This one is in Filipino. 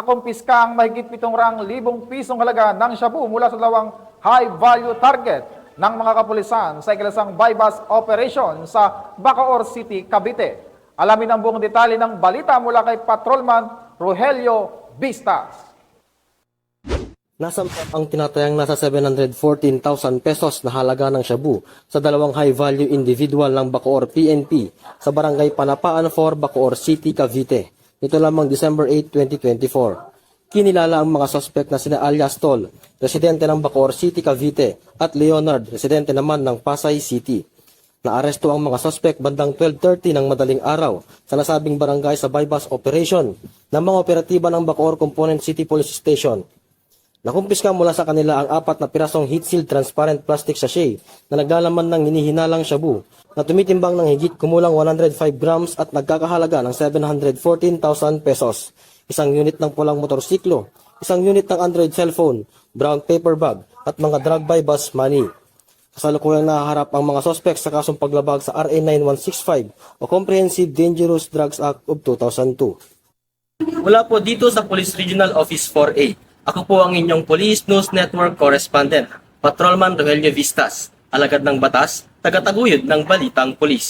nakumpiska ang mahigit 700,000 pisong halaga ng shabu mula sa dalawang high-value target ng mga kapulisan sa ikinasang bypass operation sa Bacoor City, Cavite. Alamin ang buong detalye ng balita mula kay Patrolman Rogelio Vistas. Nasampa ang tinatayang nasa 714,000 pesos na halaga ng shabu sa dalawang high-value individual ng Bacoor PNP sa Barangay Panapaan 4, Bacoor City, Cavite. Ito lamang December 8, 2024. Kinilala ang mga suspect na sina alias Tol, residente ng Bacoor City, Cavite, at Leonard, residente naman ng Pasay City. Naaresto ang mga suspect bandang 12:30 ng madaling araw sa nasabing barangay sa bypass operation ng mga operatiba ng Bacoor Component City Police Station. Nakumpiska mula sa kanila ang 4 na pirasong heat-sealed transparent plastic sachet na naglalaman ng hinihinalang shabu na tumitimbang ng higit kumulang 105 grams at nagkakahalaga ng 714,000 pesos. Isang unit ng pulang motorsiklo, isang unit ng Android cellphone, brown paper bag at mga drug by bus money. Kasalukuyang nahaharap ang mga suspect sa kasong paglabag sa RA 9165 o Comprehensive Dangerous Drugs Act of 2002. Mula po dito sa Police Regional Office 4A, ako po ang inyong Police News Network Correspondent, Patrolman Rogelio Vistas, alagad ng batas, tagataguyod ng Balitang Pulis.